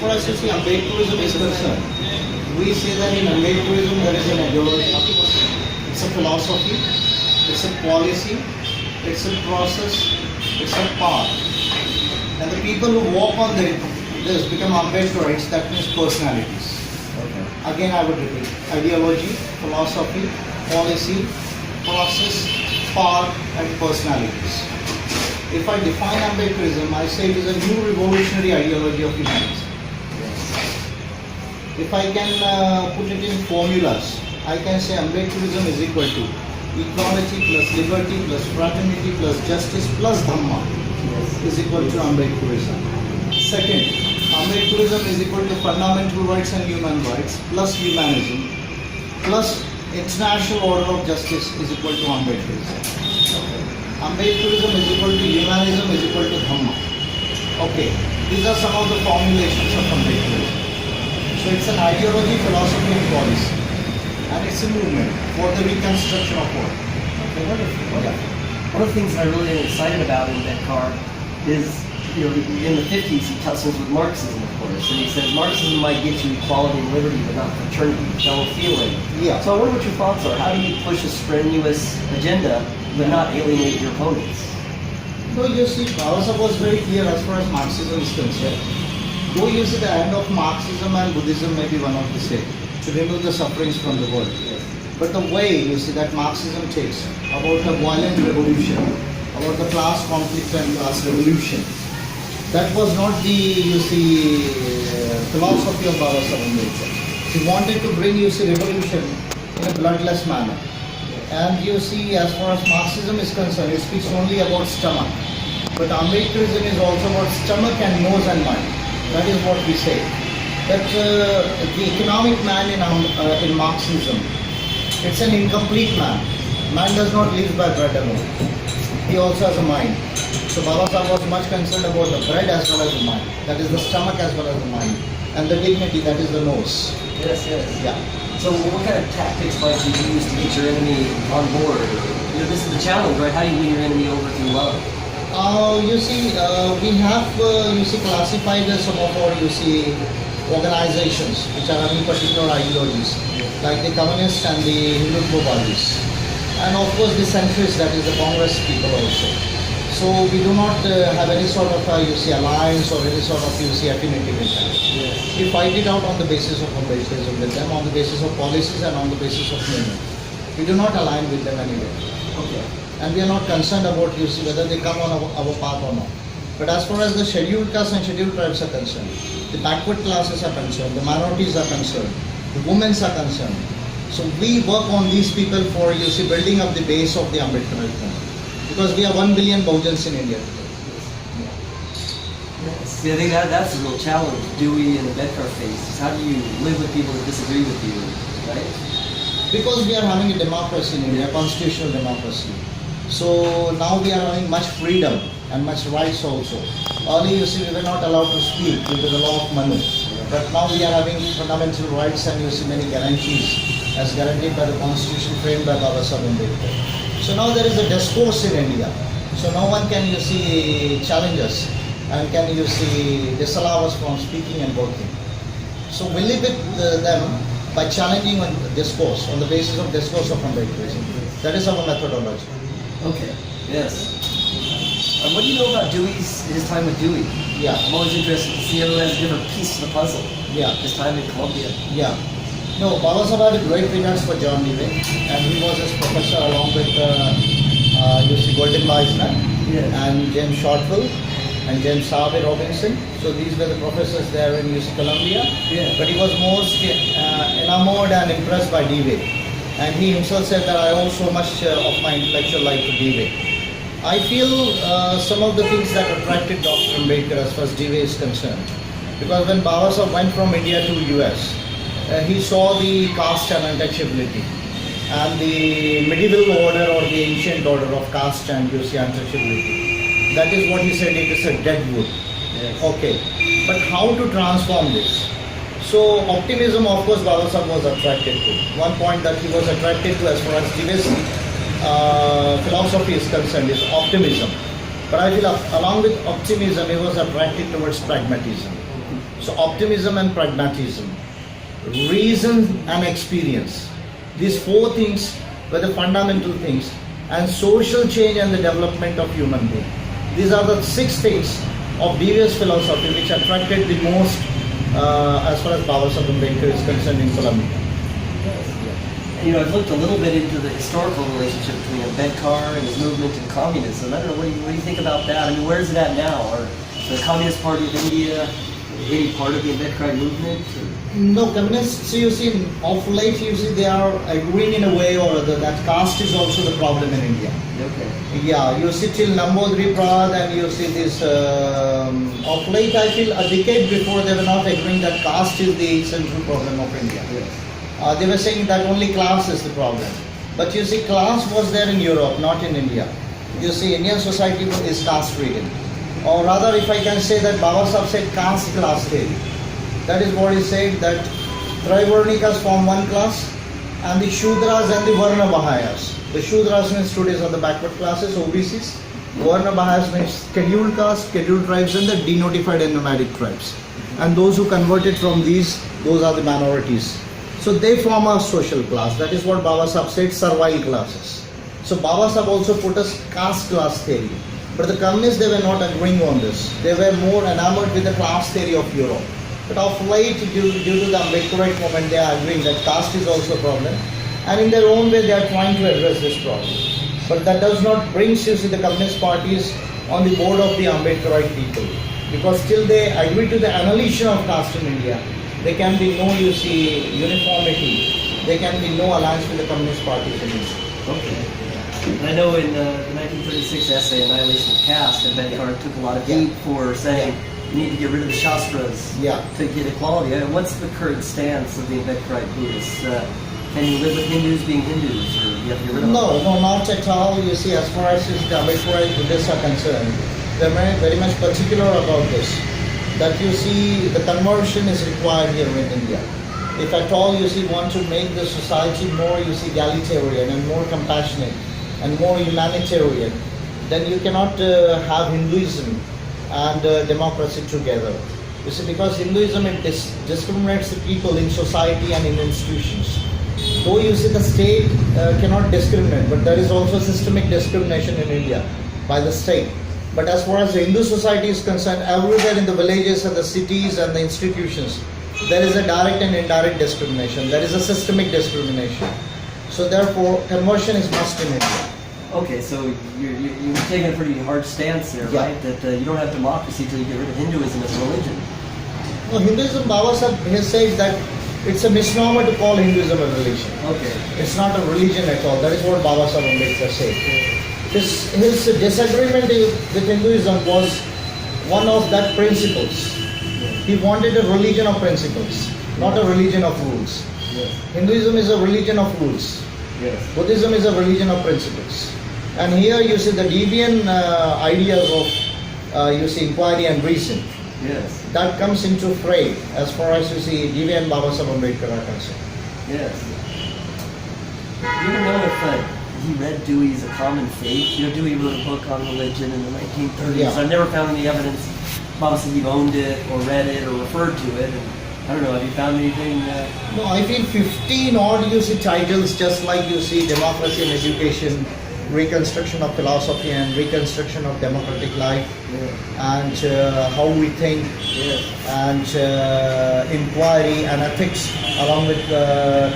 far as you see Ambedkarism is concerned, we say that in Ambedkarism there is an ideology, it's a philosophy, it's a policy, it's a process, it's a path. And the people who walk on this become Ambedkarites, that means personalities. Okay. Again I would repeat, ideology, philosophy, policy, process, path and personalities. If I define Ambedkarism, I say it is a new revolutionary ideology of humanity. If I can put it in formulas, I can say Ambedkarism is equal to equality plus liberty plus fraternity plus justice plus Dhamma is equal to Ambedkarism. Second, Ambedkarism is equal to fundamental rights and human rights plus humanism plus international order of justice is equal to Ambedkarism. Ambedkarism is equal to humanism is equal to Dhamma. Okay, these are some of the formulations of Ambedkarism. So it's an ideology, philosophy and policy. And it's a movement for the reconstruction of world. Okay, wonderful. One of the things that I really am excited about in Mankar is, you know, in the 50s he tussles with Marxism, of course, and he says Marxism might get you equality and liberty, but not fraternity, fellow feeling. Yeah. So I wonder what your thoughts are. How do you push a strenuous agenda, but not alienate your opponents? So you see, Baba was very clear as far as Marxism is concerned. Though you see the end of Marxism and Buddhism may be one of the same, to remove the sufferings from the world. But the way you see that Marxism takes about the violent revolution, about the class conflict and class revolution, that was not the, you see, philosophy of Baba Ambedkar. He wanted to bring, you see, revolution in a bloodless manner. And you see, as far as Marxism is concerned, it speaks only about stomach. But Ambedkarism is also about stomach and nose and mind. That is what we say. That the economic man in Marxism, it's an incomplete man. Man does not live by bread alone. He also has a mind. So Baba Sahib was much concerned about the bread as well as the mind. That is the stomach as well as the mind. And the dignity, that is the nose. Yes, yes. Yeah. So what kind of tactics might you use to get your enemy on board? You know, this is the challenge, right? How do you win your enemy over through love? You see, we have, classified some of our, organizations which are having particular ideologies, like the communists and the Hindutva-Vadis. And of course the centrists, that is the Congress people also. So we do not have any sort of, alliance or any sort of, affinity with them. Yes. We fight it out on the basis of Ambedkarism with them, on the basis of policies and on the basis of movement. We do not align with them anyway. Okay. And we are not concerned about, whether they come on our path or not. But as far as the scheduled castes and scheduled tribes are concerned, the backward classes are concerned, the minorities are concerned, the women are concerned. So we work on these people for, building up the base of the Ambedkar movement. Because we are 1 billion Bahujans in India today. See, I think that's a real challenge Dewey and the Ambedkar face. Is how do you live with people that disagree with you, right? Because we are having a democracy in India, constitutional democracy. So now we are having much freedom and much rights also. Earlier, we were not allowed to speak due to the law of Manu. But now we are having fundamental rights and many guarantees as guaranteed by the constitution framed by Baba Sahib Ambedkar. So now there is a discourse in India. So no one can, challenge us and can, disallow us from speaking and working. So we live with them by challenging on discourse, on the basis of discourse of Ambedkarism. That is our methodology. Okay, yes. What do you know about his time with Dewey? Yeah. I'm always interested to see how he has a different piece of the puzzle. Yeah. His time in Colombia. Yeah. No, Baba Sahib had great regards for John Dewey, and he was his professor along with Golden Meissner and James Shortwell and James Harvey Robinson. So these were the professors there in Columbia. Yeah. But he was most enamored and impressed by Dewey. And he himself said that I owe so much of my intellectual life to Dewey. I feel some of the things that attracted Dr. Ambedkar as far as Dewey is concerned. Because when Baba Sahib went from India to US, he saw the caste and untouchability and the medieval order or the ancient order of caste and untouchability. That is what he said, it is a dead wood. Yes. Okay, but how to transform this? So optimism, of course, Baba Sahib was attracted to. One point that he was attracted to as far as Dewey's philosophy is concerned is optimism. But I feel along with optimism, he was attracted towards pragmatism. So optimism and pragmatism, reason and experience. These four things were the fundamental things, and social change and the development of human being. These are the six things of devious philosophy which attracted the most as far as Baba Saheb Ambedkar is concerned in Colombia. And, I've looked a little bit into the historical relationship between Ambedkar and his movement and communism. I don't know, what do you think about that? I mean, where is it at now? Are the Communist Party of India any part of the Ambedkar movement? No, communists, you see, of late, you see, they are agreeing in a way or other that caste is also the problem in India. Okay. Yeah, you see till Nambodri Prad and you see this, of late I feel a decade before they were not agreeing that caste is the central problem of India. Yes. They were saying that only class is the problem. But you see, class was there in Europe, not in India. You see, Indian society is caste ridden. Or rather, if I can say that Baba Saheb said caste class theory. That is what he said, that Trivarnikas form one class and the Shudras and the Varna Bahayas. The Shudras means students of the backward classes, OBCs. Varna Bahayas means scheduled caste, scheduled tribes and the denotified and nomadic tribes. And those who converted from these, those are the minorities. So they form a social class. That is what Baba Saheb said, servile classes. So Baba Saheb also put a caste class theory. But the communists, they were not agreeing on this. They were more enamored with the class theory of Europe. But of late, due to the Ambedkarite movement, they are agreeing that caste is also a problem. And in their own way, they are trying to address this problem. But that does not bring, you see, the communist parties on the board of the Ambedkarite people. Because till they agree to the annihilation of caste in India, there can be no, you see, uniformity. There can be no alliance with the communist parties in India. Okay. I know in the 1936 essay, Annihilation of Caste, Ambedkar took a lot of heat for saying you need to get rid of the Shastras to get equality. What's the current stance of the Ambedkarite Buddhists? Can you live with Hindus being Hindus, or you have to get rid of them? No, not at all. You see, as far as the Ambedkarite Buddhists are concerned, they're very much particular about this. That you see, the conversion is required here in India. If at all you see want to make the society more, you see, egalitarian and more compassionate and more humanitarian, then you cannot have Hinduism and democracy together. You see, because Hinduism, it discriminates the people in society and in institutions. Though you see the state cannot discriminate, but there is also systemic discrimination in India by the state. But as far as the Hindu society is concerned, everywhere in the villages and the cities and the institutions, there is a direct and indirect discrimination. There is a systemic discrimination. So therefore, conversion is must in India. Okay, so you're taking a pretty hard stance there, right? That you don't have democracy till you get rid of Hinduism as a religion. No, Hinduism, Baba Saheb has said that it's a misnomer to call Hinduism a religion. Okay. It's not a religion at all. That is what Baba Saheb Ambedkar said. His disagreement with Hinduism was one of that principles. He wanted a religion of principles, not a religion of rules. Yes. Hinduism is a religion of rules. Yes. Buddhism is a religion of principles. And here you see the deviant ideas of you see inquiry and reason. Yes. That comes into fray as far as you see Vijay and Baba Saheb Ambedkar are concerned. Yes. You don't know if he read Dewey's A Common Faith. Dewey wrote a book on religion in the 1930s. Yeah. I've never found any evidence Baba said he owned it or read it or referred to it. And I don't know, have you found anything? No, I feel 15 odd you see titles, just like you see democracy and education, reconstruction of philosophy and reconstruction of democratic life, and how we think, and inquiry and ethics, along with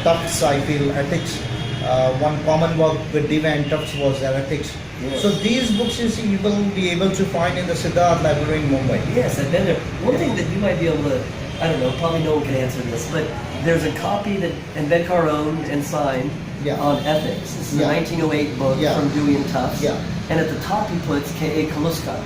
Tufts, I feel ethics. One common work with Diva and Tufts was their ethics. Yes. So these books you see you will be able to find in the Siddharth Library in Mumbai. Yes, I've been there. One thing that you might be able to, I don't know, probably no one can answer this, but there's a copy that Ambedkar owned and signed on ethics. This is a 1908 book from Dewey and Tufts. And at the top he puts K.A. Kaluska.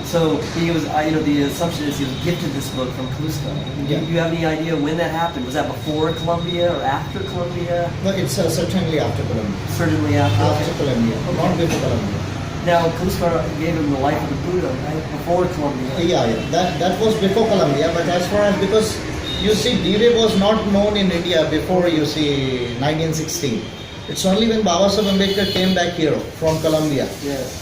So he was, the assumption is he was gifted this book from Kaluska. Do you have any idea when that happened? Was that before Columbia or after Columbia? No, it's certainly after Columbia. Certainly after. After Columbia, not before Columbia. Now, Kaluska gave him the life of the Buddha, right? Before Columbia. That was before Columbia, but as far as, because you see, Dive was not known in India before, you see, 1916. It's only when Baba Saheb Ambedkar came back here from Columbia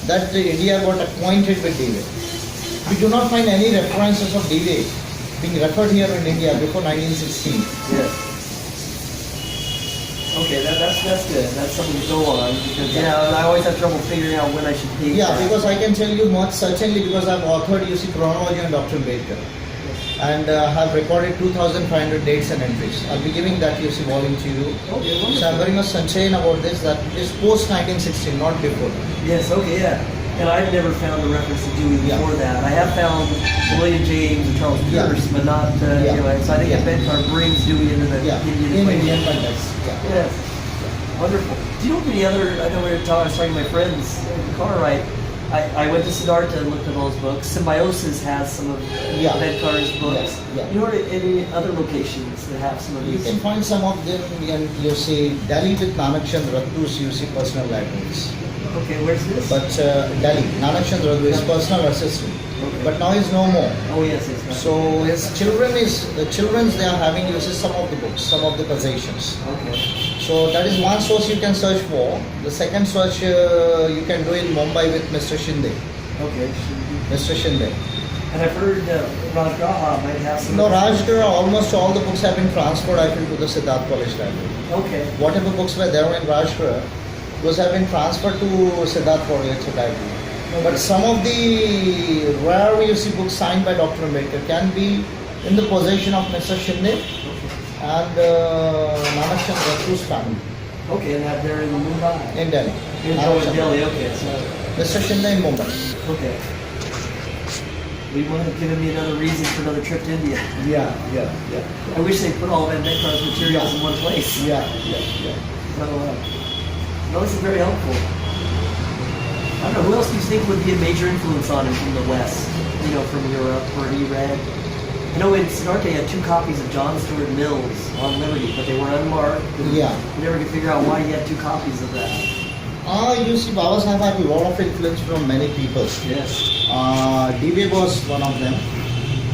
that India got acquainted with Dive. We do not find any references of Dive being referred here in India before 1916. Yes. Okay, that's good. That's something to go on because I always have trouble figuring out when I should date. Yeah, that. because I can tell you much certainly because I've authored, you see, chronology on Dr. Ambedkar. And have recorded 2,500 dates and entries. I'll be giving that volume to you. Okay, wonderful. So I'm very much concerned about this, that it is post 1916, not before. Yes, okay, yeah. And I've never found a reference to Dewey before that. I have found William James and Charles Pierce, but not, so I think Ambedkar brings Dewey into the Indian Indian context. Yes. Wonderful. Do you know of any other, I know I was talking to my friends in the car, right? I went to Siddhartha and looked at all his books. Symbiosis has some of Ambedkar's books. You know any other locations that have some of these? You can find some of them in, you see, Delhi with Nanak Chand Rattu's, you see, personal libraries. Okay, where's this? But Delhi, Nanak Chand Rattu, his personal assistant. Okay. But now he's no more. Oh yes, it's not. So his children's they are having, you see, some of the books, some of the possessions. Okay. So that is one source you can search for. The second search you can do in Mumbai with Mr. Shinde. Okay. Mr. Shinde. And I've heard Rajgraha might have some. No, Rajguru, almost all the books have been transferred, I feel, to the Siddharth College Library. Okay. Whatever books were there in Rajguru, those have been transferred to Siddharth College Library. But some of the rare, you see, books signed by Dr. Ambedkar can be in the possession of Mr. Shinde and Nanak Chand Rattu's family. Okay, and that they're in Mumbai. In Delhi. In Delhi, okay. So, Mr. Shinde in Mumbai. okay. We want to give me another reason for another trip to India. Yeah. I wish they put all of Ambedkar's materials in one place. Yeah. So, no, this is very helpful. I don't know, who else do you think would be a major influence on him from the West? From Europe, or he read? In Siddhartha, he had 2 copies of John Stuart Mill's On Liberty, but they were unmarked. Yeah. You never could figure out why he had 2 copies of that. You see, Baba Sahib had a lot of influence from many people. Yes. Dewey was one of them.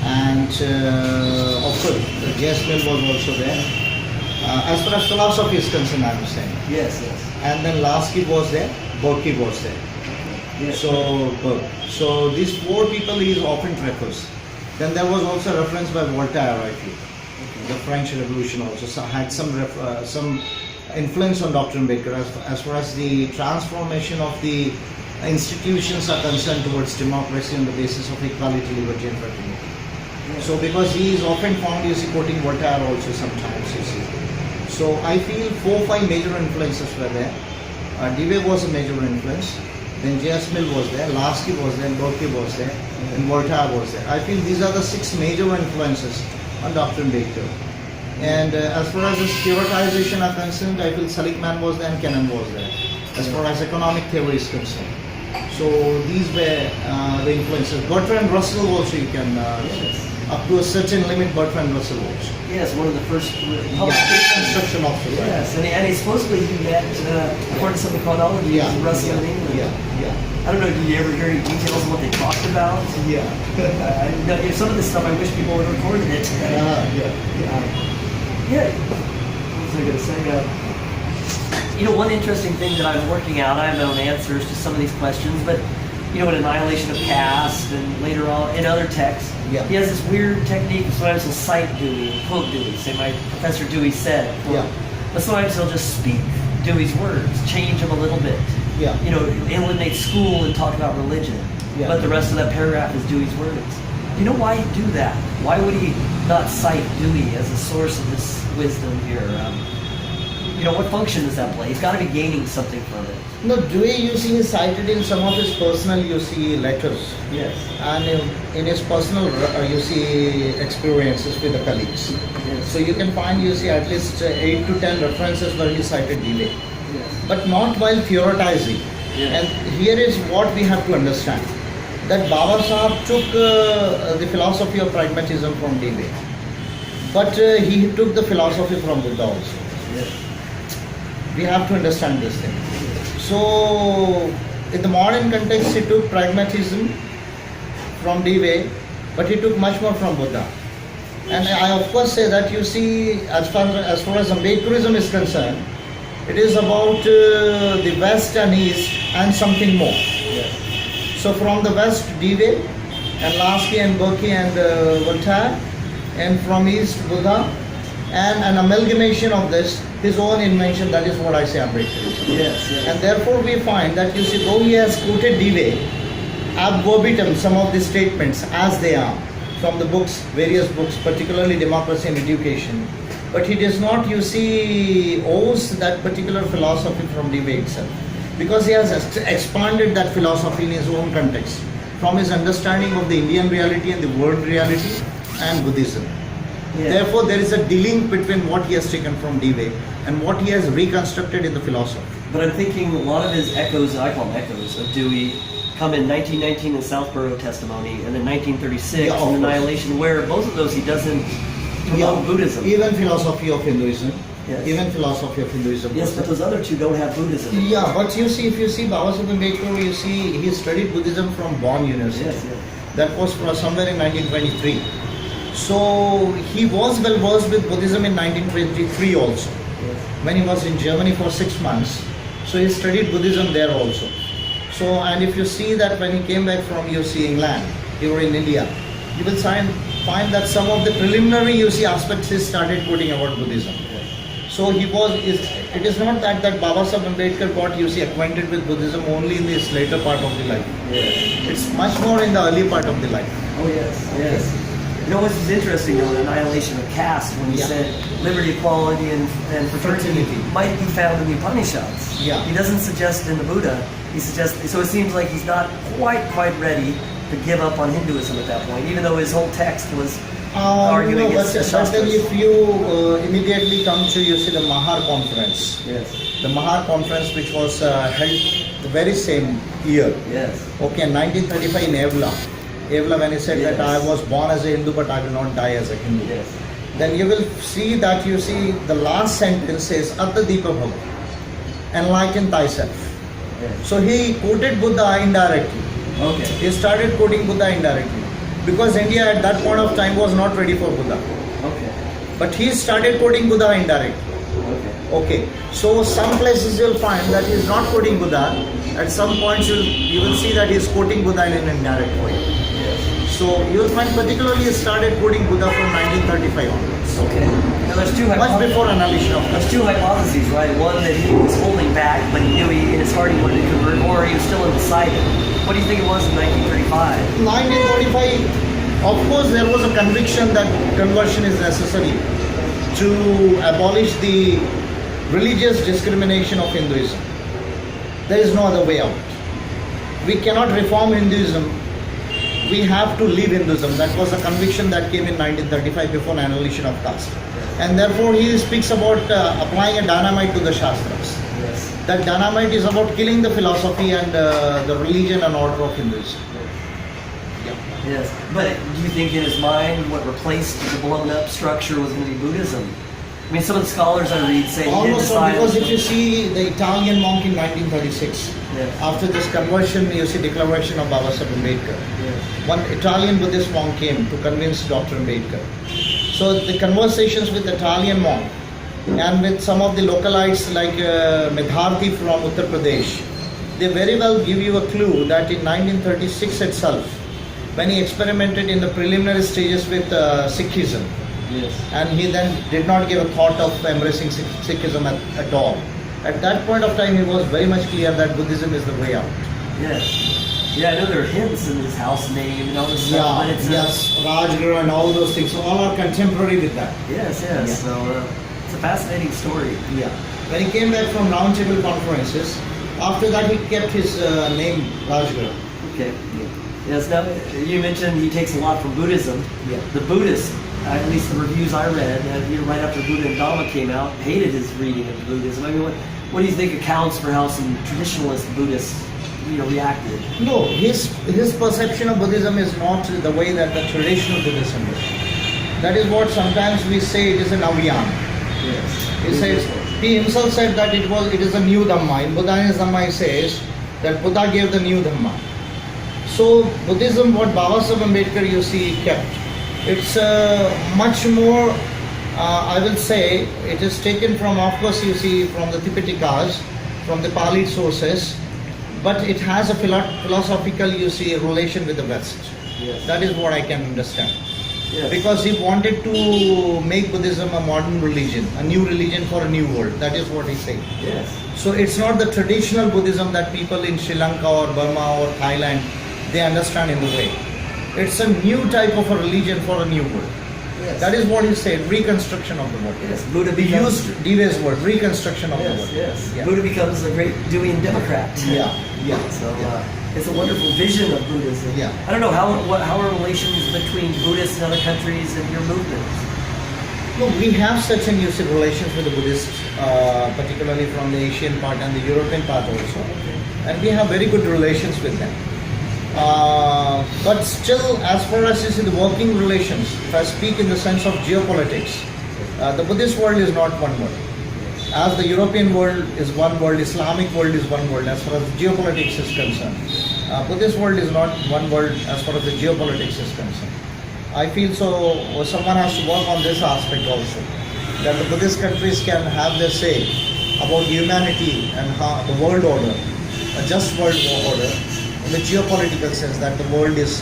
And of course, J.S. Mill was also there. As far as philosophy is concerned, I am saying. Yes. And then Lasky was there, Burke was there. Yes. So these 4 people he often refers. Then there was also reference by Voltaire, I feel. The French Revolution also had some influence on Dr. Ambedkar as far as the transformation of the institutions are concerned towards democracy on the basis of equality, liberty and fraternity. Yes. So because he is often found, you see, quoting Voltaire also sometimes, you see. So I feel 4 or 5 major influences were there. Dewey was a major influence. Then J.S. Mill was there, Lasky was there, Burke was there, and Voltaire was there. I feel these are the 6 major influences on Dr. Ambedkar. And as far as his theoretization are concerned, I feel Seligman was there and Kennan was there. As far as economic theory is concerned. So these were the influences. Bertrand Russell also you can, up to a certain limit, Bertrand Russell also. Yes, one of the first Construction of the Yes, and he supposedly he met, according to some of the chronology, Russell in England. Yeah. I don't know, did you ever hear any details of what they talked about? Yeah. Some of this stuff, I wish people would have recorded it. Yeah. What was I going to say? One interesting thing that I'm working out, I have my own answers to some of these questions, but in Annihilation of Caste and later on in other texts, he has this weird technique. Sometimes he'll cite Dewey, quote Dewey, say my Professor Dewey said. But sometimes he'll just speak Dewey's words, change them a little bit. Eliminate school and talk about religion. But the rest of that paragraph is Dewey's words. You know why he'd do that? Why would he not cite Dewey as a source of this wisdom here? What function does that play? He's got to be gaining something from it. No, Dewey, you see, is cited in some of his personal, letters. Yes. And in his personal, experiences with the colleagues. Yes. So you can find, at least 8 to 10 references where he cited Dewey. Yes. But not while theoretizing. Yes. And here is what we have to understand. That Baba Sahib took the philosophy of pragmatism from Dewey. But he took the philosophy from Buddha also. Yes. We have to understand this thing. So, in the modern context, he took pragmatism from Dewey, but he took much more from Buddha. And I of course say that, as far as Ambedkarism is concerned, it is about the West and East and something more. Yes. So from the West, Dewey and Lasky and Burke and Voltaire, and from East Buddha, and an amalgamation of this, his own invention, that is what I say Ambedkar. Yes, yes. And therefore we find that you see, though he has quoted Dewey ab verbatim some of the statements as they are from the books, various books, particularly Democracy and Education, but he does not, you see, owes that particular philosophy from Dewey itself, because he has expanded that philosophy in his own context, from his understanding of the Indian reality and the world reality and Buddhism. Yeah. Therefore, there is a de-link between what he has taken from Dewey and what he has reconstructed in the philosophy. But I'm thinking a lot of his echoes, I call them echoes, of Dewey come in 1919 in Southborough Testimony, and then 1936 Yeah, of in course. Annihilation, where both of those he doesn't promote Buddhism. Even philosophy of Hinduism. Yes. Even philosophy of Hinduism. Yes, but those other two don't have Buddhism. Yeah, but you see, if you see Babasaheb Ambedkar, you see he studied Buddhism from Bonn University. Yes, yes. That was somewhere in 1923. So he was well versed with Buddhism in 1923 also, Yes. when he was in Germany for 6 months. So he studied Buddhism there also. So, and if you see that when he came back from England, he was in India, you will find that some of the preliminary aspects he started quoting about Buddhism. So he was, it is not that Babasaheb Ambedkar got acquainted with Buddhism only in this later part of the life. Yes. It's much more in the early part of the life. Oh yes, yes. You know, this is interesting though, the annihilation of caste, when he Yeah. said liberty, equality, and fraternity Fraternity. might be found in the Upanishads. Yeah. He doesn't suggest in the Buddha. He suggests, so it seems like he's not quite ready to give up on Hinduism at that point, even though his whole text was arguing No, against the but then Shastras. if you immediately come to the Mahar conference, Yes, the Mahar conference which was held the very same year, yes, okay, 1935 in Evla, when he said Yes. that I was born as a Hindu but I will not die as a Hindu. yes. Then you will see that the last sentence says Atta Deepa Bhava, enlighten thyself. Yes. So he quoted Buddha indirectly. Okay. He started quoting Buddha indirectly because India at that point of time was not ready for Buddha. Okay. But he started quoting Buddha indirectly. Okay. Okay. So some places you'll find that he is not quoting Buddha. At some points you will see that he is quoting Buddha in an indirect way. Yes. So you'll find particularly he started quoting Buddha from 1935 onwards. Okay. Now there's two Much hypotheses. before annihilation of There's two hypotheses, right? One that he was holding back, but he knew in his heart he wanted to convert, or he was still undecided. What do you think it was in 1935? 1945, of course, there was a conviction that conversion is necessary to abolish the religious discrimination of Hinduism. There is no other way out. We cannot reform Hinduism. We have to leave Hinduism. That was a conviction that came in 1935 before annihilation of caste. And therefore, he speaks about applying a dynamite to the Shastras. Yes. That dynamite is about killing the philosophy and the religion and order of Hinduism. Yes. But do you think in his mind what replaced the blown up structure was going to be Buddhism? I mean, some of the scholars I read say he did Almost so, decide. because if you see the Italian monk in 1936, Yes. after this conversion, you see declaration of Babasaheb Ambedkar. Yes. One Italian Buddhist monk came to convince Dr. Ambedkar. So the conversations with the Italian monk and with some of the localites like Medharthi from Uttar Pradesh, they very well give you a clue that in 1936 itself, when he experimented in the preliminary stages with Sikhism, Yes. and he then did not give a thought of embracing Sikhism at all. At that point of time, he was very much clear that Buddhism is the way out. Yes. Yeah, I know there are hints in his house name and all this stuff, but it's yes, Rajguru and all those things, so all are contemporary with that. Yes, yes. Yeah. So it's a fascinating story. Yeah. When he came back from roundtable conferences, after that he kept his name Rajguru. Okay. Yes. Now you mentioned he takes a lot from Buddhism. Yeah. The Buddhists, at least the reviews I read, right after Buddha and Dhamma came out, hated his reading of Buddhism. I mean, what do you think accounts for how some traditionalist Buddhists, reacted? No, his perception of Buddhism is not the way that the traditional Buddhism is. That is what sometimes we say it is an avyam. Yes. He says, he himself said that it is a new Dhamma. In Buddha's Dhamma he says that Buddha gave the new Dhamma. So Buddhism, what Babasaheb Ambedkar kept, it's much more, I will say, it is taken from, of course from the Tipitikas, from the Pali sources, but it has a philosophical, relation with the West. Yes. That is what I can understand. Yes. because he wanted to make Buddhism a modern religion, a new religion for a new world. That is what he said. Yes. So it's not the traditional Buddhism that people in Sri Lanka or Burma or Thailand they understand in the way. It's a new type of a religion for a new world. Yes. That is what he said, reconstruction of the world. Yes. Buddha He becomes. used Dive's word, reconstruction of the Yes. world. Yes. Yeah. Buddha becomes a great Deweyan Democrat. Yeah, yeah. So it's a wonderful vision of Buddhism. Yeah. I don't know how are relations between Buddhists and other countries and your movement? No, we have certain relations with the Buddhists, particularly from the Asian part and the European part also. And we have very good relations with them. But still, as far as you see the working relations, if I speak in the sense of geopolitics, the Buddhist world is not one world. As the European world is one world, Islamic world is one world as far as geopolitics is concerned. Buddhist world is not one world as far as the geopolitics is concerned. I feel so someone has to work on this aspect also, that the Buddhist countries can have their say about humanity and how the world order, a just world order, in the geopolitical sense that the world is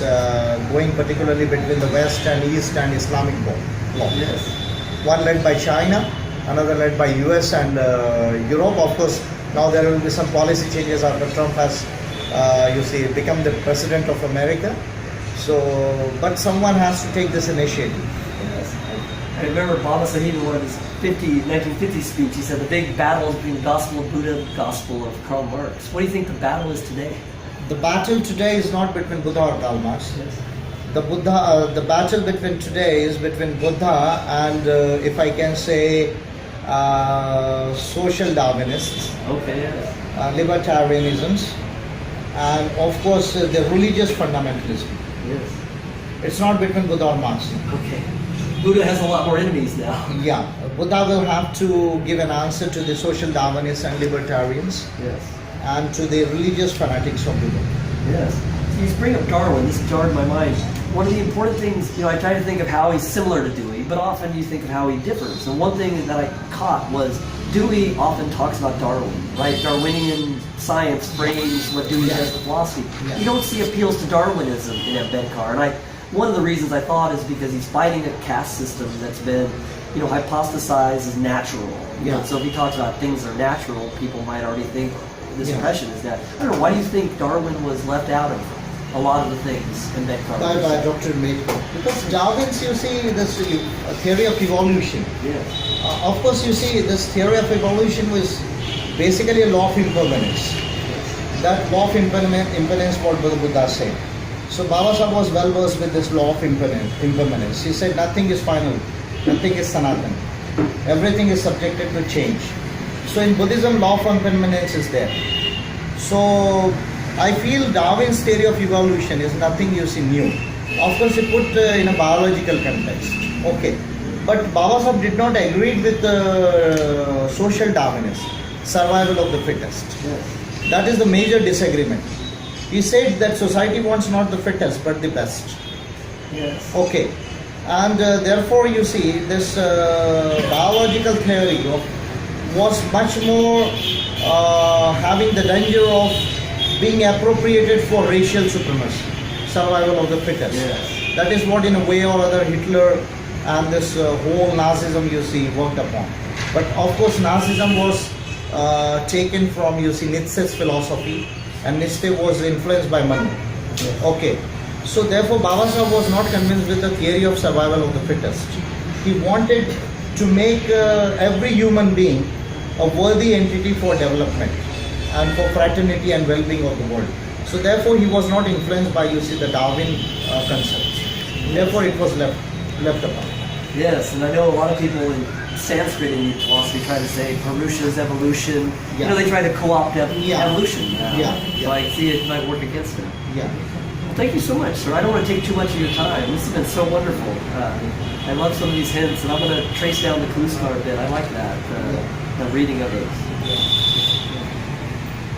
going particularly between the West and East and Islamic bloc. Yes. One led by China, another led by US and Europe. Of course, now there will be some policy changes after Trump has, become the president of America. So, but someone has to take this initiative. Yes. I remember Baba Sahib in one of his 1950 speech, he said the big battle is between the gospel of Buddha and the gospel of Karl Marx. What do you think the battle is today? The battle today is not between Buddha or Karl Marx. Yes. The battle between today is between Buddha and, if I can say, social Darwinists, Okay, yes. libertarianisms, and of course the religious fundamentalism. Yes. It's not between Buddha or Marx. Okay. Buddha has a lot more enemies now. Yeah, Buddha will have to give an answer to the social Darwinists and libertarians Yes. and to the religious fanatics of Buddha. Yes. So you bring up Darwin. This jarred my mind. One of the important things, I try to think of how he's similar to Dewey, but often you think of how he differs. And one thing that I caught was Dewey often talks about Darwin, right? Darwinian science frames what Dewey says to philosophy. Yeah. You don't see appeals to Darwinism in Ambedkar, and one of the reasons I thought is because he's fighting a caste system that's been, hypothesized as natural. Yeah. So if he talks about things that are natural, people might already think this Yeah. impression is that. I don't know, why do you think Darwin was left out of a lot of the things in Ambedkar? By Dr. Mankar. Because Darwin's, this theory of evolution. Yes. Of course, this theory of evolution was basically a law of impermanence. That law of impermanence, what the Buddha said. So Baba Sahib was well versed with this law of impermanence. He said nothing is final, nothing is sanatan. Everything is subjected to change. So in Buddhism, law of impermanence is there. So I feel Darwin's theory of evolution is nothing new. Of course, he put in a biological context. Okay. But Baba Sahib did not agree with the social Darwinists, survival of the fittest. Yes. That is the major disagreement. He said that society wants not the fittest but the best. Yes. Okay. And therefore, this biological theory was much more having the danger of being appropriated for racial supremacy, survival of the fittest. Yes. That is what in a way or other Hitler and this whole Nazism worked upon. But of course Nazism was taken from Nietzsche's philosophy, and Nietzsche was influenced by Manu. Yes. Okay. So therefore Baba Sahib was not convinced with the theory of survival of the fittest. He wanted to make every human being a worthy entity for development and for fraternity and well-being of the world. So therefore he was not influenced by the Darwin concepts. Therefore it was left apart. Yes, and I know a lot of people in Sanskrit in philosophy try to say Purusha's evolution. Yeah. They try to co-opt Yeah. evolution. Yeah. So I see it might work against it. Yeah. Well, thank you so much, sir. I don't want to take too much of your time. This has been so wonderful. I love some of these hints, and I'm going to trace down the clues card a bit. I like that, the reading of it.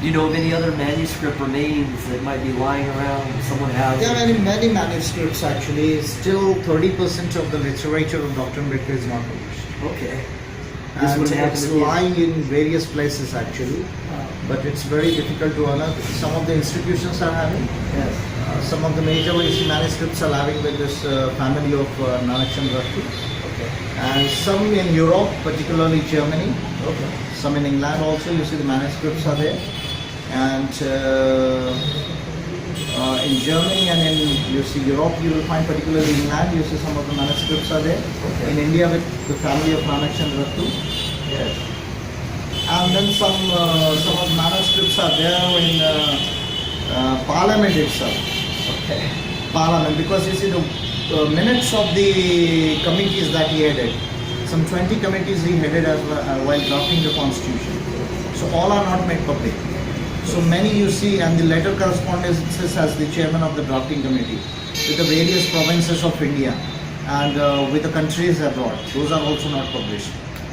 Do you know of any other manuscript remains that might be lying around? Someone has. There are many manuscripts actually. Still 30% of the literature of Dr. Mankar is not published. Okay. This And would happen it's to you. lying in various places actually. But it's very difficult to unearth. Some of the institutions are having. Yes. Some of the major manuscripts are having with this family of Nanaksham Rakhi. Okay. And some in Europe, particularly Germany. Okay. Some in England also, you see the manuscripts are there. And in Germany and in you see Europe, you will find particularly England, you see some of the manuscripts are there. Okay. In India with the family of Nanaksham Rakhi. Yes. And then some of the manuscripts are there in Parliament itself. Okay. Parliament, because you see the minutes of the committees that he headed, some 20 committees he headed as well, while drafting the constitution. So all are not made public. So many you see, and the letter correspondences as the chairman of the drafting committee with the various provinces of India and with the countries abroad. Those are also not published.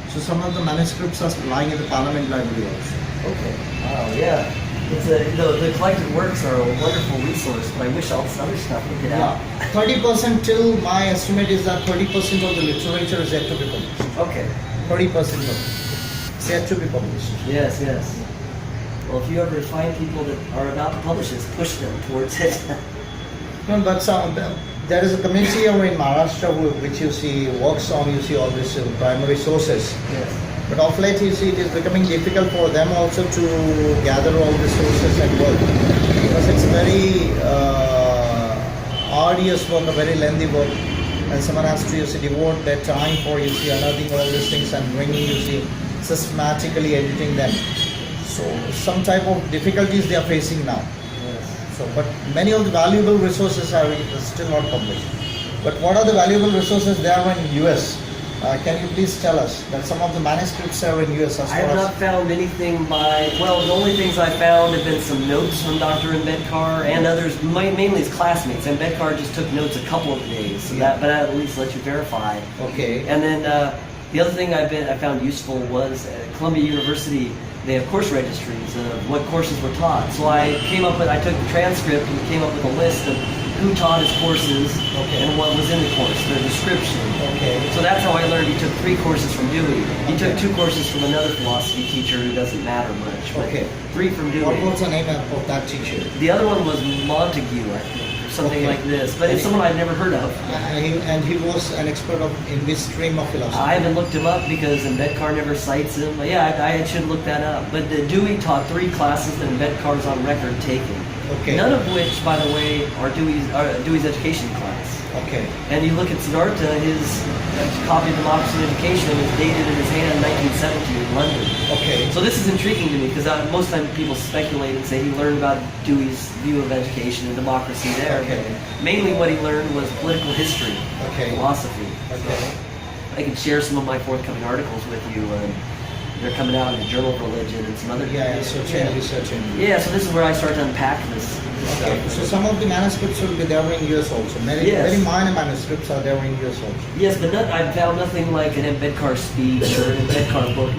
So some of the manuscripts are lying in the Parliament Library also. Okay. Wow. Yeah. It's the collected works are a wonderful resource, but I wish all this other stuff would get out. 30% till my estimate is that 30% of the literature is yet to be published. Okay. 30% of it is yet to be published. Yes. Yes. Well, if you ever find people that are about to publish this, push them towards it. No, but there is a committee over in Maharashtra which you see works on you see all these primary sources. Yes. But of late you see it is becoming difficult for them also to gather all the sources and work because it's very arduous work, a very lengthy work, and someone has to you see devote their time for you see unearthing all these things and bringing you see systematically editing them. So some type of difficulties they are facing now. Yes. So, but many of the valuable resources are still not published. But what are the valuable resources there in US? Can you please tell us that some of the manuscripts are in US as I have not found anything by, well, the only things I found have been some notes from Dr. Ambedkar and others, mainly his classmates. Ambedkar just took notes a couple of days, so that at least let you verify. Okay. And then the other thing I found useful was at Columbia University, they have course registries of what courses were taught. So I took the transcript and came up with a list of who taught his courses and what was in the course, their description. Okay. So that's how I learned. He took 3 courses from Dewey. He took 2 courses from another philosophy teacher who doesn't matter much. But Okay. 3 from Dewey. What was the name of that teacher? The other one was Montague, I think, or something like this. But it's someone I'd never heard of. And he was an expert in this stream of philosophy. I haven't looked him up because Ambedkar never cites him. But yeah, I should look that up. But Dewey taught 3 classes that Ambedkar's on record taking. Okay. None of which, by the way, are Dewey's education class. Okay. And you look at Siddhartha, his copy of Democracy and Education is dated in his hand 1970 in London. Okay. So this is intriguing to me because most times people speculate and say he learned about Dewey's view of education and democracy there. Okay. But mainly what he learned was political history, Okay. philosophy. Okay. I can share some of my forthcoming articles with you. They're coming out in the Journal of Religion and some other. Researching. Yeah, so this is where I start to unpack this. Okay. So some of the manuscripts will be there in US also. Very minor manuscripts are there in US also. Yes, but I found nothing like an Ambedkar speech or an Ambedkar book.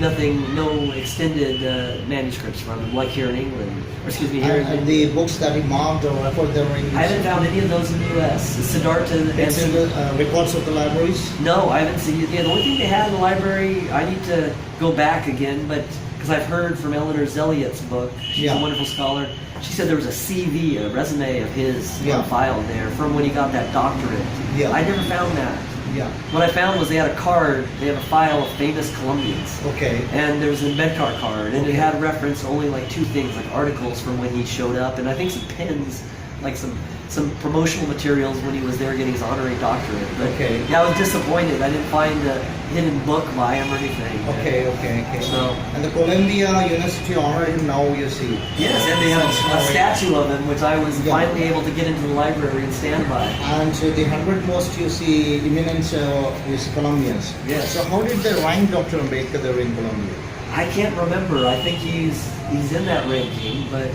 No extended manuscripts from him, like here in England. Or excuse me, here And the books that he marked or referred there in US. I haven't found any of those in the U.S. Siddhartha and It's in the records of the libraries. No, I haven't seen it. Yeah, the only thing they have in the library, I need to go back again, but because I've heard from Eleanor Zelliott's book, she's a wonderful scholar. She said there was a CV, a resume of his on file there from when he got that doctorate. Yeah. I never found that. Yeah. What I found was they had a card, they have a file of famous Colombians. Okay. And there was an Ambedkar card, and it had reference only like 2 things, like articles from when he showed up, and I think some pins, like some promotional materials when he was there getting his honorary doctorate. But yeah, I was disappointed. I didn't find a hidden book by him or anything. Okay. So, and the Columbia University honored him now, you see. Yes, and they have a statue of him, which I was finally able to get into the library and stand by. And the 100 most, you see, eminent Colombians. Yes. So how did they rank Dr. Ambedkar there in Colombia? I can't remember. I think he's in that ranking, but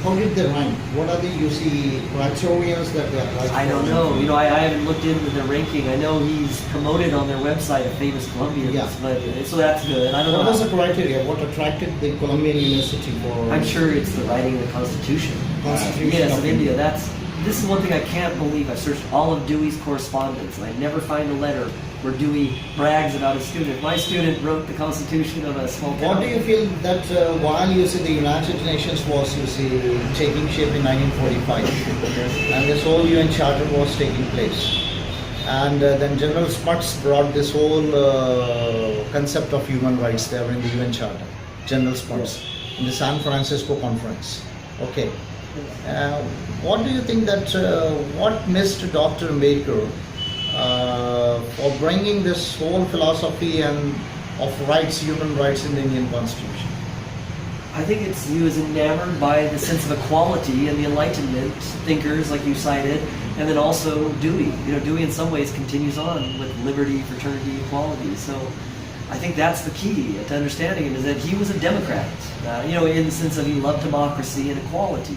how did they rank? What are the criteria that they applied? I don't know. I haven't looked into the ranking. I know he's promoted on their website of famous Colombians, but so that's good. I don't know. What was the criteria? What attracted the Colombian University for? I'm sure it's the writing of the Constitution. Yes, of India. This is one thing I can't believe. I searched all of Dewey's correspondence, and I never find a letter where Dewey brags about his student. My student wrote the Constitution of a small town. What do you feel that while you see the United Nations was, you see, taking shape in 1945, and this whole UN Charter was taking place, and then General Smuts brought this whole concept of human rights there in the UN Charter, General Smuts, in the San Francisco conference. Okay. What do you think that, what missed Dr. Maker for bringing this whole philosophy and of rights, human rights in the Indian Constitution? I think he was enamored by the sense of equality and the Enlightenment thinkers like you cited, and then also Dewey. You know, Dewey in some ways continues on with liberty, fraternity, equality. So I think that's the key to understanding him, is that he was a Democrat, you know, in the sense that he loved democracy and equality.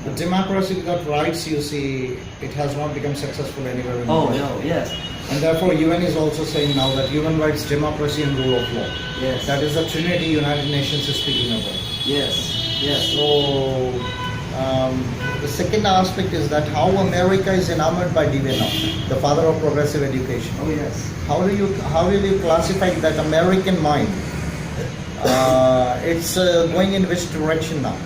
The democracy without rights, you see, it has not become successful anywhere in the world. Oh, no, yes. And therefore, UN is also saying now that human rights, democracy, and rule of law. Yes. That is the Trinity United Nations is speaking about. Yes, yes. So, the second aspect is that how America is enamored by Dewey now, the father of progressive education. Oh, yes. How will you classify that American mind? It's going in which direction now?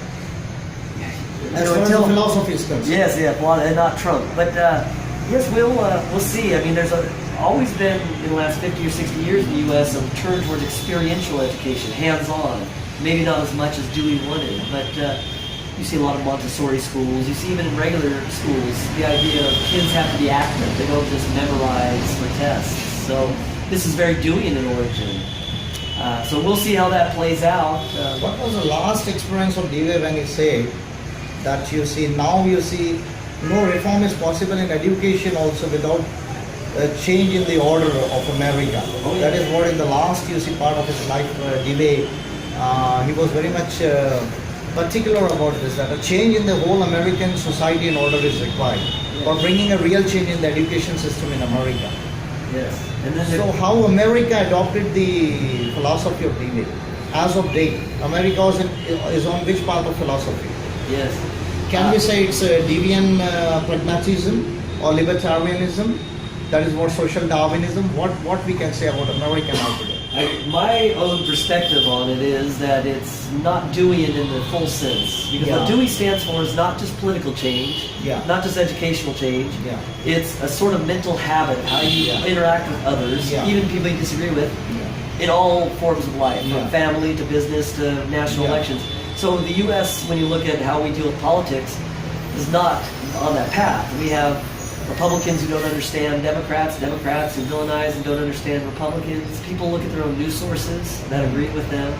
As far as the philosophy is concerned. Yes, yeah, well, and not Trump. But yes, we'll see. I mean, there's always been in the last 50 or 60 years in the U.S. a turn towards experiential education, hands-on. Maybe not as much as Dewey wanted, but you see a lot of Montessori schools. You see even in regular schools the idea of kids have to be active. They don't just memorize for tests. So this is very Deweyan in origin. So we'll see how that plays out. What was the last experience of Dewey when he said that you see now no reform is possible in education also without a change in the order of America. Oh, yeah. That is what in the last part of his life, Dewey, he was very much particular about this, that a change in the whole American society and order is required for bringing a real change in the education system in America. Yes. And then So how America adopted the philosophy of Dewey as of date? America is on which part of philosophy? yes. Can we say it's a Devian pragmatism or libertarianism? That is what social Darwinism. What we can say about American now today? My own perspective on it is that it's not Deweyan in the full sense. Because Yeah. what Dewey stands for is not just political change, Yeah. not just educational change. Yeah. It's a sort of mental habit, how you Yeah. interact with others, Yeah. even people you disagree with, Yeah. in all forms of life, Yeah. from family to business to national Yeah. elections. So the U.S., when you look at how we deal with politics, is not on that path. We have Republicans who don't understand Democrats, Democrats who villainize and don't understand Republicans. People look at their own news sources that agree with them.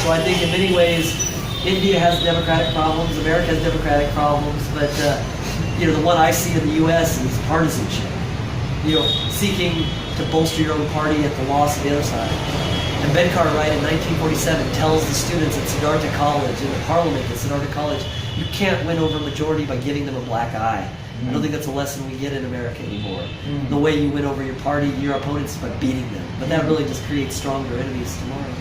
So I think in many ways, India has democratic problems, America has democratic problems, but you know, the one I see in the U.S. is partisanship. You know, seeking to bolster your own party at the loss of the other side. And Mankar, right, in 1947 tells the students at Siddhartha College, in the parliament at Siddhartha College, you can't win over a majority by giving them a black eye. I don't think that's a lesson we get in America anymore. The way you win over your party, your opponents, is by beating them. But that really just creates stronger enemies tomorrow.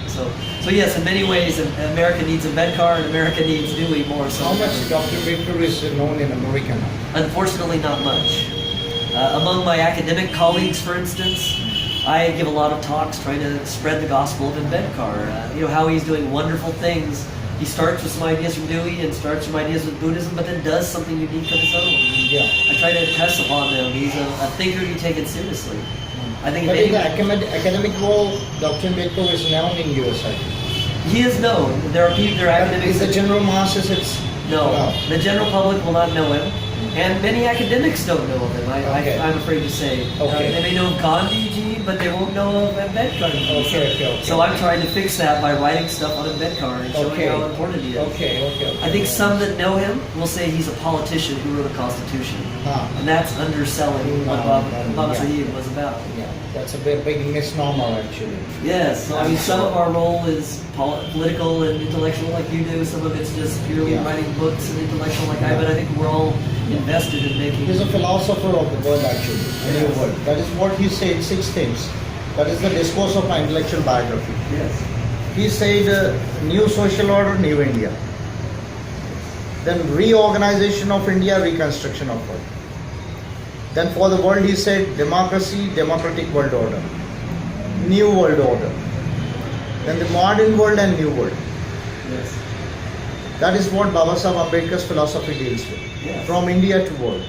So yes, in many ways, America needs a Mankar and America needs Dewey more. So How much Dr. Baker is known in America now? unfortunately, not much. Among my academic colleagues, for instance, I give a lot of talks trying to spread the gospel of Ambedkar. You know, how he's doing wonderful things. He starts with some ideas from Dewey and starts some ideas with Buddhism, but then does something unique of his own. Yeah. I try to impress upon them. He's a thinker to be taken seriously. I think But if in the any, academic role, Dr. Baker is known in US, I think. he is known. There are people, there are But academics. is the general masses, it's... No, the general public will not know him, and many academics don't know of him. Okay. I'm afraid to say. Okay. They may know of Gandhiji, but they won't know of Ambedkar. Okay. So I'm trying to fix that by writing stuff on Ambedkar and showing Okay. how important he is. Okay. I think some that know him will say he's a politician who wrote a constitution, and that's underselling what Baba Sahib was about. Yeah, that's a big misnomer actually. Yes, so I mean, some of our role is political and intellectual like you do, some of it's just purely Yeah. writing books and intellectual like I, but I think we're all invested in making... He's a philosopher of the world actually, a new world. That is what he said, 6 things. That is the discourse of my intellectual biography. Yes. He said, new social order, new India. Then reorganization of India, reconstruction of world. Then for the world he said democracy, democratic world order, new world order. Then the modern world and new world. Yes. That is what Baba Sahib Ambedkar's philosophy deals with. Yes. From India to world.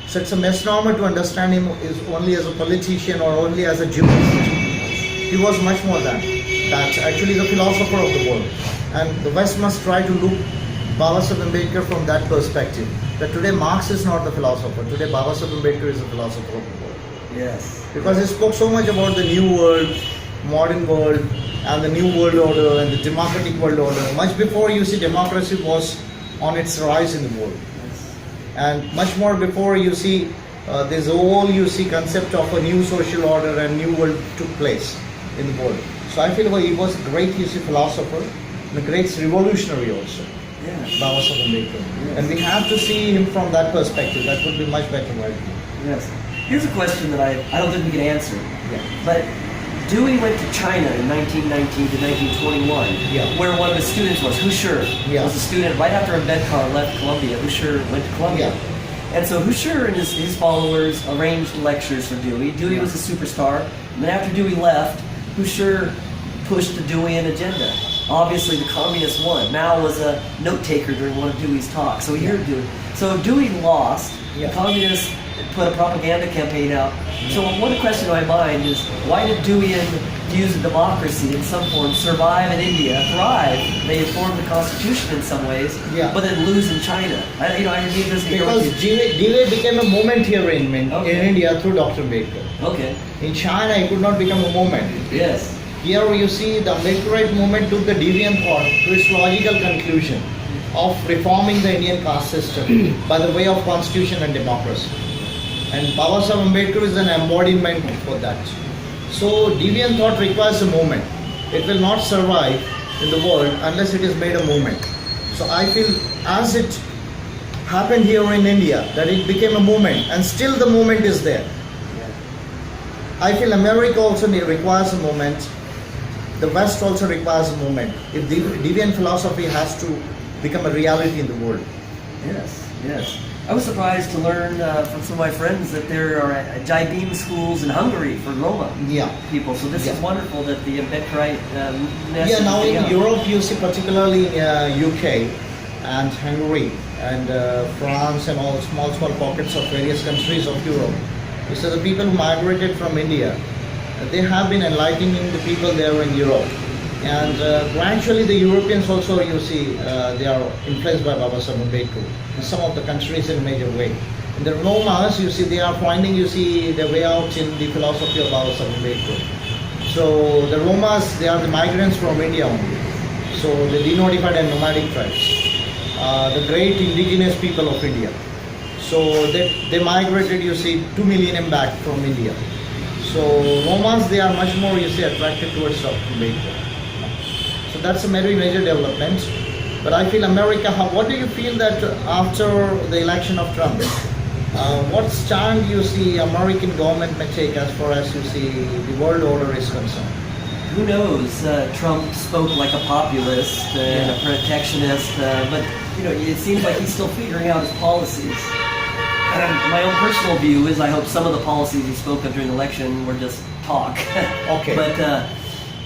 So it's a misnomer to understand him is only as a politician or only as a jurist. He was much more than that. Actually the philosopher of the world. And the West must try to look Baba Sahib Ambedkar from that perspective. That today Marx is not the philosopher. Today Baba Sahib Ambedkar is the philosopher of the world. Yes. Because he spoke so much about the new world, modern world, and the new world order and the democratic world order. Much before you see democracy was on its rise in the world. Yes. And much more before you see this whole concept of a new social order and new world took place in the world. So I feel he was a great philosopher and a great revolutionary also. Yes. Baba Sahib Ambedkar. Yes. And we have to see him from that perspective. That would be much better, right? Yes. Here's a question that I don't think we can answer. Yeah. But Dewey went to China in 1919 to 1921, Yeah. where one of his students was Husserl. Yeah. Was a student right after Ambedkar left Columbia. Husserl went to Columbia. And so Husserl and his followers arranged lectures for Dewey. Dewey Yeah. was a superstar. And then after Dewey left, Husserl pushed the Deweyan agenda. Obviously, the communists won. Mao was a note taker during one of Dewey's talks, so he heard Dewey. So Dewey lost. Yeah. The communists put a propaganda campaign out. So one question in my mind is, why did Deweyan views of democracy in some form survive in India, thrive? They formed the constitution in some ways, Yeah. but then lose in China. I need this. Because Dewey became a movement here in India through Dr. Ambedkar. Okay. In China, it could not become a movement. Yes. Here you see the Ambedkarite movement took the deviant thought to its logical conclusion of reforming the Indian caste system by the way of constitution and democracy. And Baba Sahib Ambedkar is an embodiment for that. So deviant thought requires a movement. It will not survive in the world unless it is made a movement. So I feel as it happened here in India, that it became a movement and still the movement is there. I feel America also requires a movement. The West also requires a movement. If the deviant philosophy has to become a reality in the world. Yes, yes. I was surprised to learn from some of my friends that there are Jaibim schools in Hungary for Roma Yeah. people. So this Yeah. is wonderful that the Ambedkarite message Yeah, now is in out. Europe you see particularly UK and Hungary and France and all small pockets of various countries of Europe. So the people who migrated from India, they have been enlightening the people there in Europe. And gradually the Europeans also, you see, they are influenced by Baba Sahib Ambedkar in some of the countries in a major way. In the Romas, you see, they are finding, you see, their way out in the philosophy of Baba Sahib Ambedkar. So the Romas, they are the migrants from India only. So the denotified and nomadic tribes, the great indigenous people of India. So they migrated, you see, 2 million back from India. So Romans, they are much more, you see, attracted towards Dr. Ambedkar. So that's a very major development. But I feel America, what do you feel that after the election of Trump, what stand you see American government may take as far as you see the world order is concerned? Who knows? Trump spoke like a populist and a protectionist, but it seems like he's still figuring out his policies. My own personal view is I hope some of the policies he spoke of during the election were just talk. Okay.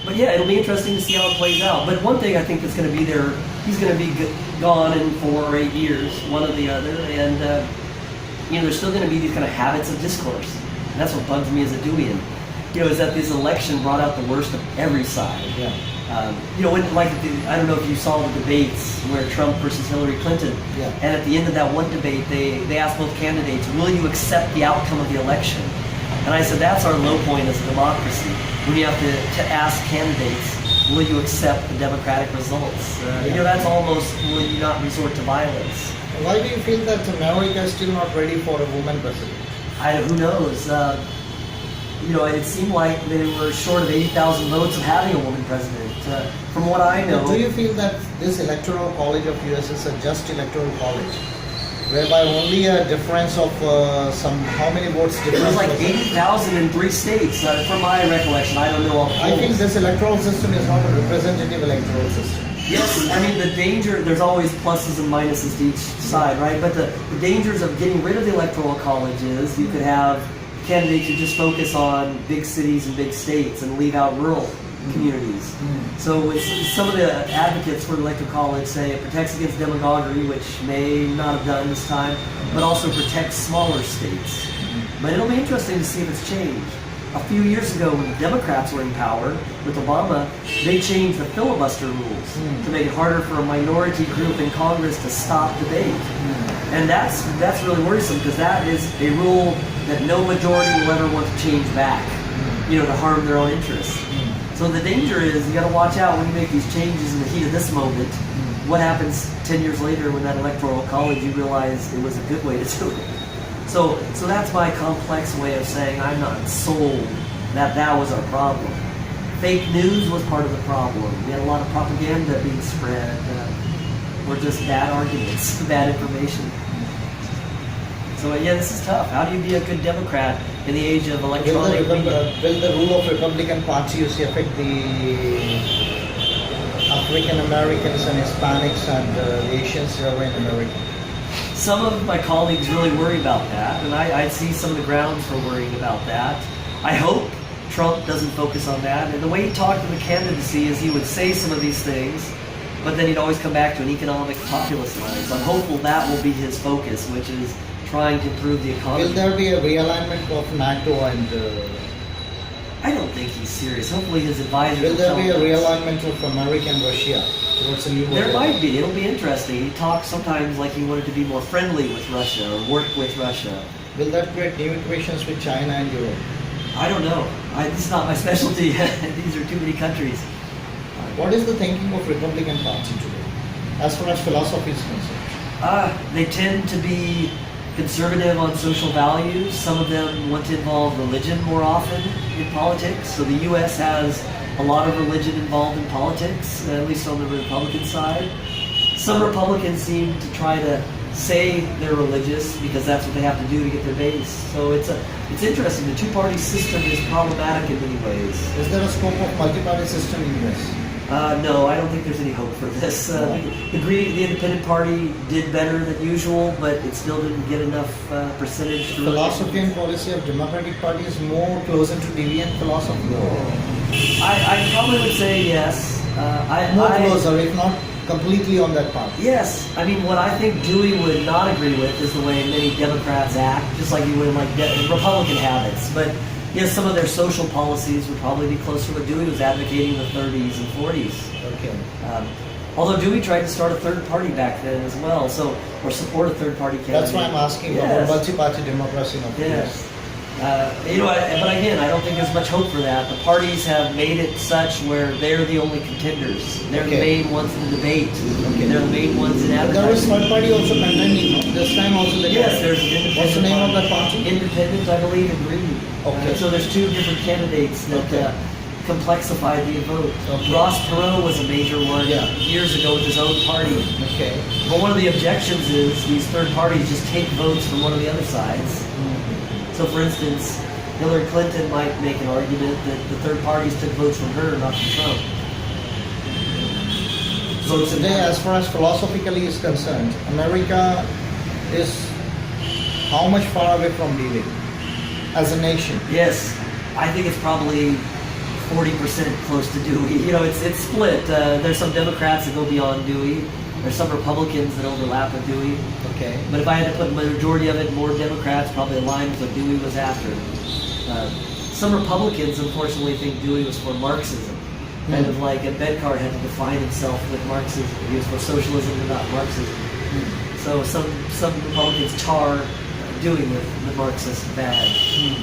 But yeah, it'll be interesting to see how it plays out. But one thing I think that's going to be there, he's going to be gone in 4 or 8 years, one or the other, and there's still going to be these kind of habits of discourse. And that's what bugs me as a Deweyan. Is that this election brought out the worst of every side. Yeah. I don't know if you saw the debates where Trump versus Hillary Clinton, Yeah. and at the end of that one debate, they asked both candidates, will you accept the outcome of the election? And I said, that's our low point as a democracy, when you have to ask candidates, will you accept the democratic results? That's almost, will you not resort to violence? Why do you feel that America is still not ready for a woman president? Who knows? It seemed like they were short of 80,000 votes of having a woman president. From what I know... Do you feel that this electoral college of US is a just electoral college? Whereby only a difference of how many votes It difference? was like 80,000 in 3 states, from my recollection. I don't know all the I think polls. this electoral system is not a representative electoral system. Yes, the danger, there's always pluses and minuses to each side, right? But the dangers of getting rid of the electoral college is you could have candidates who just focus on big cities and big states and leave out rural communities. So some of the advocates for the electoral college say it protects against demagoguery, which may not have done this time, but also protects smaller states. But it'll be interesting to see if it's changed. A few years ago, when the Democrats were in power with Obama, they changed the filibuster rules to make it harder for a minority group in Congress to stop debate. And that's really worrisome, because that is a rule that no majority will ever want to change back, to harm their own interests. So the danger is you got to watch out when you make these changes in the heat of this moment. What happens 10 years later when that electoral college, you realize it was a good way to do it. So that's my complex way of saying I'm not sold that was our problem. Fake news was part of the problem. We had a lot of propaganda being spread, or just bad arguments, bad information. So yeah, this is tough. How do you be a good Democrat in the age of electronic media? Will the rule of Republican Party affect the African Americans and Hispanics and Asians who are in America? Some of my colleagues really worry about that, and I see some of the grounds for worrying about that. I hope Trump doesn't focus on that. And the way he talked in the candidacy is he would say some of these things, but then he'd always come back to an economic populist line. So I'm hopeful that will be his focus, which is trying to improve the economy. Will there be a realignment of NATO and... I don't think he's serious. Hopefully his advisors... Will there be a realignment of America and Russia towards a new world? There might be. It'll be interesting. He talks sometimes like he wanted to be more friendly with Russia or work with Russia. Will that create new equations with China and Europe? I don't know. This is not my specialty. These are too many countries. What is the thinking of Republican Party today, as far as philosophy is concerned? They tend to be conservative on social values. Some of them want to involve religion more often in politics. So the U.S. has a lot of religion involved in politics, at least on the Republican side. Some Republicans seem to try to say they're religious because that's what they have to do to get their base. So it's interesting. The two-party system is problematic in many ways. Is there a scope of multi-party system in U.S.? No, I don't think there's any hope for this. The Independent Party did better than usual, but it still didn't get enough percentage. The philosophy and policy of Democratic Party is more closer to deviant philosophy? I probably would say yes. More closer, if not completely on that path. Yes. I mean, what I think Dewey would not agree with is the way many Democrats act, just like you would in Republican habits. But yes, some of their social policies would probably be closer to what Dewey was advocating in the 30s and 40s. Okay. Although Dewey tried to start a third party back then as well, or support a third party candidate. That's why I'm asking about multi-party democracy in the Yes. But again, I don't think there's much hope for that. The parties have made it such where they're the only contenders. They're the main ones in the debate. They're the main ones in advertising. There is third party also contending, no? This time also the Yes, there's an independent. What's the name of that party? Independent, I believe, and Green. Okay. So there's two different candidates that complexified the vote. Okay. Ross Perot was a major one years ago with his own party. Okay. But one of the objections is these third parties just take votes from one of the other sides. So, for instance, Hillary Clinton might make an argument that the third parties took votes from her, not from Trump. So today, as far as philosophically is concerned, America is how much far away from Dewey as a nation? Yes, I think it's probably 40% close to Dewey. It's split. There's some Democrats that go beyond Dewey. There's some Republicans that overlap with Dewey. Okay. But if I had to put the majority of it, more Democrats probably aligned with what Dewey was after. Some Republicans, unfortunately, think Dewey was for Marxism. Kind of like Mankar had to define himself with Marxism. He was for socialism and not Marxism. So some Republicans tar Dewey with the Marxist badge.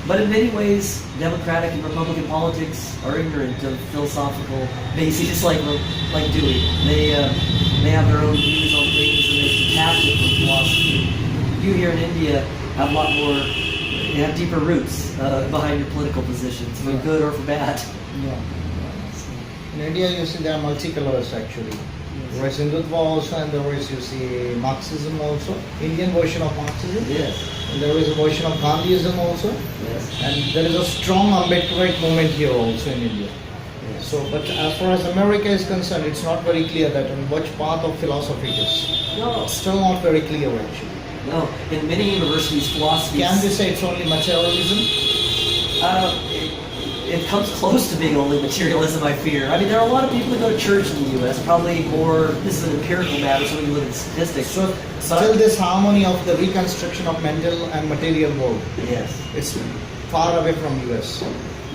But in many ways, Democratic and Republican politics are ignorant of philosophical bases like Dewey. They have their own views on things and they detach it from philosophy. You here in India have a lot more, you have deeper roots behind your political positions, for good or for bad. Yeah. In India, you see there are multicolors actually. There is Hindutva also, and there is, you see, Marxism also, Indian version of Marxism. Yes. And there is a version of Gandhiism also. Yes. And there is a strong Ambedkarite movement here also in India. So, but as far as America is concerned, it's not very clear that on which path of philosophy it is. No, It's still not very clear actually. no. In many universities, philosophy. Can we say it's only materialism? It comes close to being only materialism, I fear. I mean, there are a lot of people that go to church in the U.S. Probably more. This is an empirical matter, so we can look at statistics. So, still this harmony of the reconstruction of mental and material world. Yes. It's far away from US.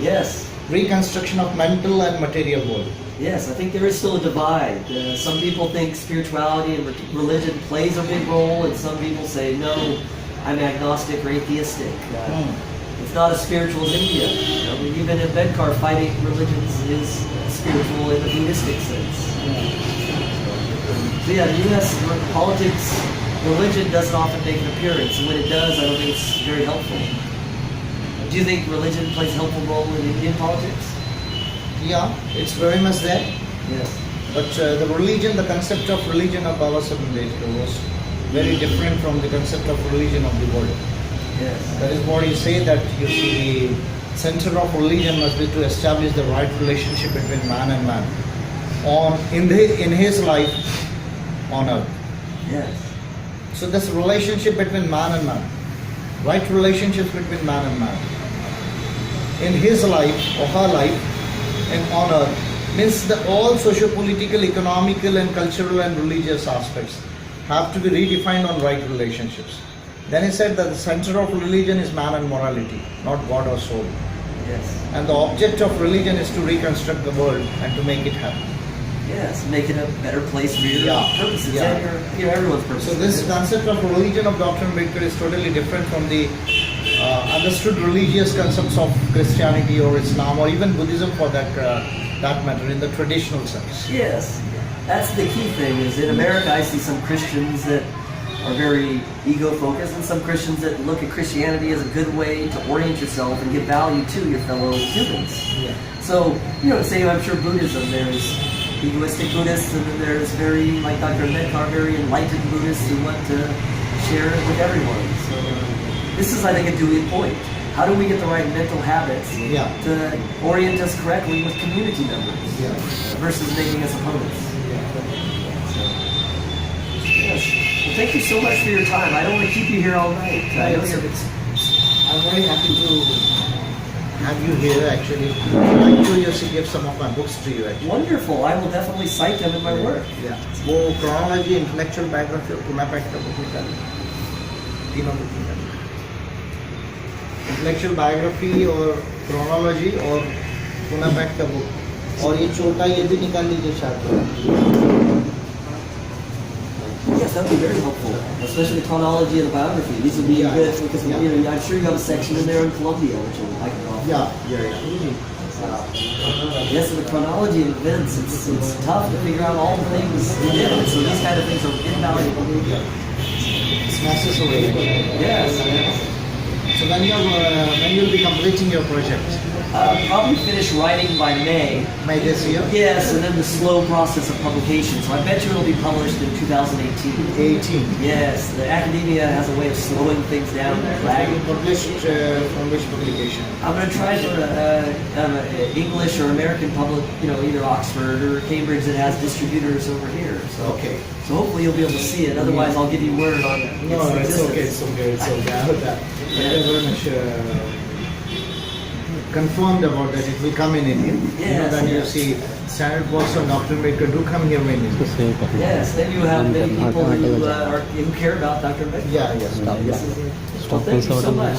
Yes. Reconstruction of mental and material world. Yes, I think there is still a divide. Some people think spirituality and religion plays a big role, and some people say, no, I'm agnostic or atheistic. It's not as spiritual as India. You know, even in Mankar, fighting religions is spiritual in the Buddhistic sense. So yeah, the U.S. politics, religion doesn't often make an appearance, and when it does, I don't think it's very helpful. Do you think religion plays a helpful role in Indian politics? Yeah, it's very much there. Yes. But the religion, the concept of religion of Baba Sahib Ambedkar was very different from the concept of religion of the world. Yes. That is what you say, that you see the center of religion must be to establish the right relationship between man and man in his life on earth. Yes. So this relationship between man and man, right relationships between man and man in his life or her life and on earth means that all socio-political, economical and cultural and religious aspects have to be redefined on right relationships. Then he said that the center of religion is man and morality, not God or soul. Yes. And the object of religion is to reconstruct the world and to make it happen. Yes, make it a better place for your purposes and your everyone's purposes. So this concept of religion of Dr. Ambedkar is totally different from the understood religious concepts of Christianity or Islam or even Buddhism for that matter in the traditional sense. Yes, that's the key thing. Is in America, I see some Christians that are very ego-focused, and some Christians that look at Christianity as a good way to orient yourself and give value to your fellow humans. Yeah. So, you know, say I'm sure Buddhism, there's egoistic Buddhists, and then there's very, like Dr. Mankar, very enlightened Buddhists who want to share it with everyone. So this is, I think, a duly point. How do we get the right mental habits to orient us correctly with community members versus making us opponents? Yes. Well, thank you so much for your time. I don't want to keep you here all night. I'm very happy to have you here actually. I'd like to just give some of my books to you actually. Wonderful. I will definitely cite them in my work. Yeah. वो chronology, intellectual biography और पुनः pack का book निकाल तीनों book निकाल intellectual biography और chronology और पुनः पैक का बुक और ये छोटा ये भी निकाल लीजिए शायद. Yes, that would be very helpful, especially the chronology and the biography. These would be good because you know, I'm sure you have a section in there in Colombia, which I can offer. Yes, and the chronology of events, it's tough to figure out all the things you did. So these kind of things are invaluable. It's necessary. Yes. So when you'll be completing your project? Probably finish writing by May. May this year? Yes, and then the slow process of publication. So I bet you it'll be published in 2018. 18. Yes, the academia has a way of slowing things down. Published from which publication? I'm going to try for English or American public, you know, either Oxford or Cambridge that has distributors over here. So, okay. So hopefully you'll be able to see it. Otherwise, I'll give you word on it. No, it's okay. It's okay. It's okay. I heard that. Yeah. They're very much confirmed about that. It will come in India. Yes, Then you see standard books on Dr. Ambedkar do come here when India. Yes, then you have many people who care about Dr. Ambedkar. Yeah, yes. Well, thank you so much.